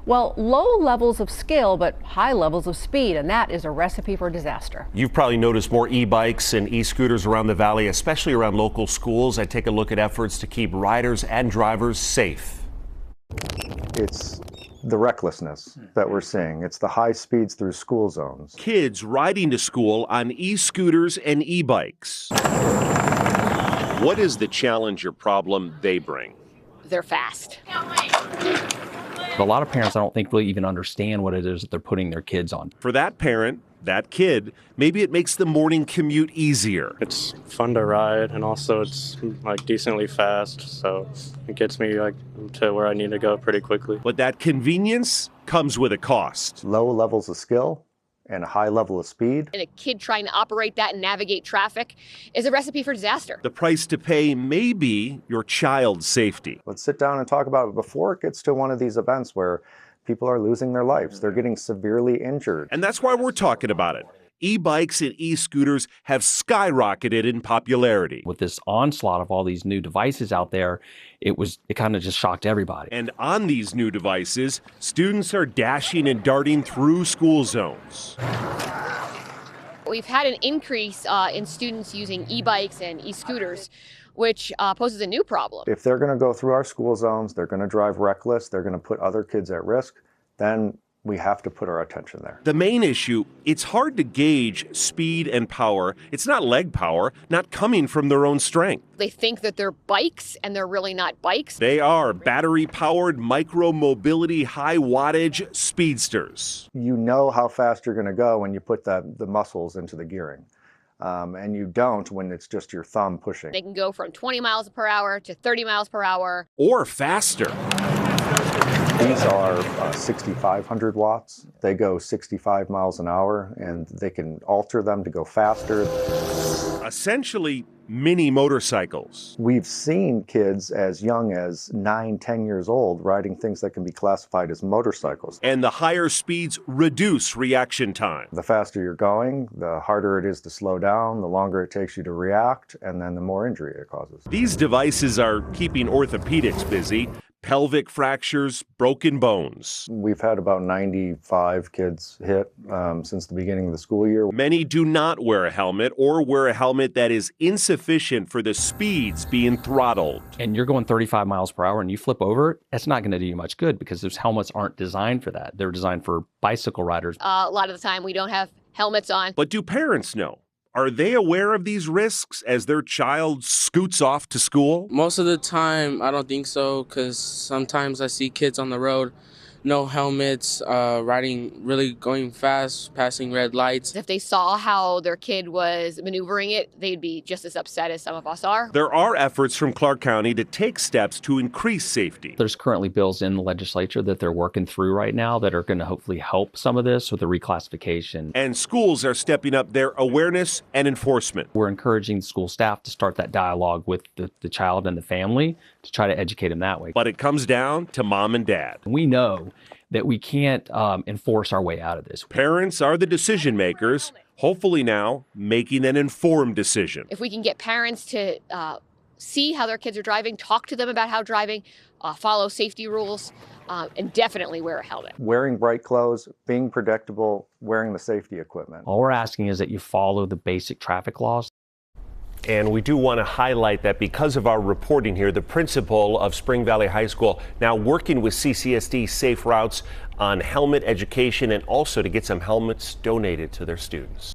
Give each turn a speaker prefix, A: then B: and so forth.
A: Well, low levels of skill, but high levels of speed, and that is a recipe for disaster.
B: You've probably noticed more e-bikes and e-scooters around the valley, especially around local schools. I take a look at efforts to keep riders and drivers safe.
C: It's the recklessness that we're seeing. It's the high speeds through school zones.
B: Kids riding to school on e-scooters and e-bikes. What is the challenge or problem they bring?
D: They're fast.
E: A lot of parents, I don't think, really even understand what it is that they're putting their kids on.
B: For that parent, that kid, maybe it makes the morning commute easier.
F: It's fun to ride, and also it's like decently fast, so it gets me like to where I need to go pretty quickly.
B: But that convenience comes with a cost.
C: Low levels of skill and a high level of speed.
D: And a kid trying to operate that and navigate traffic is a recipe for disaster.
B: The price to pay may be your child's safety.
C: Let's sit down and talk about it before it gets to one of these events where people are losing their lives. They're getting severely injured.
B: And that's why we're talking about it. E-bikes and e-scooters have skyrocketed in popularity.
E: With this onslaught of all these new devices out there, it kind of just shocked everybody.
B: And on these new devices, students are dashing and darting through school zones.
D: We've had an increase in students using e-bikes and e-scooters, which poses a new problem.
C: If they're going to go through our school zones, they're going to drive reckless, they're going to put other kids at risk, then we have to put our attention there.
B: The main issue, it's hard to gauge speed and power. It's not leg power, not coming from their own strength.
D: They think that they're bikes, and they're really not bikes.
B: They are battery-powered, micro-mobility, high-wattage speedsters.
C: You know how fast you're going to go when you put the muscles into the gearing. And you don't when it's just your thumb pushing.
D: They can go from 20 miles per hour to 30 miles per hour.
B: Or faster.
C: These are 6,500 watts. They go 65 miles an hour, and they can alter them to go faster.
B: Essentially, mini motorcycles.
C: We've seen kids as young as 9, 10 years old riding things that can be classified as motorcycles.
B: And the higher speeds reduce reaction time.
C: The faster you're going, the harder it is to slow down, the longer it takes you to react, and then the more injury it causes.
B: These devices are keeping orthopedics busy. Pelvic fractures, broken bones.
C: We've had about 95 kids hit since the beginning of the school year.
B: Many do not wear a helmet or wear a helmet that is insufficient for the speeds being throttled.
E: And you're going 35 miles per hour and you flip over it, that's not going to do you much good because those helmets aren't designed for that. They're designed for bicycle riders.
D: A lot of the time we don't have helmets on.
B: But do parents know? Are they aware of these risks as their child scoots off to school?
G: Most of the time, I don't think so, because sometimes I see kids on the road, no helmets, riding really going fast, passing red lights.
D: If they saw how their kid was maneuvering it, they'd be just as upset as some of us are.
B: There are efforts from Clark County to take steps to increase safety.
E: There's currently bills in the legislature that they're working through right now that are going to hopefully help some of this with the reclassification.
B: And schools are stepping up their awareness and enforcement.
E: We're encouraging school staff to start that dialogue with the child and the family to try to educate them that way.
B: But it comes down to mom and dad.
E: We know that we can't enforce our way out of this.
B: Parents are the decision makers, hopefully now making an informed decision.
D: If we can get parents to see how their kids are driving, talk to them about how driving, follow safety rules, and definitely wear a helmet.
C: Wearing bright clothes, being predictable, wearing the safety equipment.
E: All we're asking is that you follow the basic traffic laws.
B: And we do want to highlight that because of our reporting here, the principal of Spring Valley High School now working with CCSD Safe Routes on helmet education and also to get some helmets donated to their students.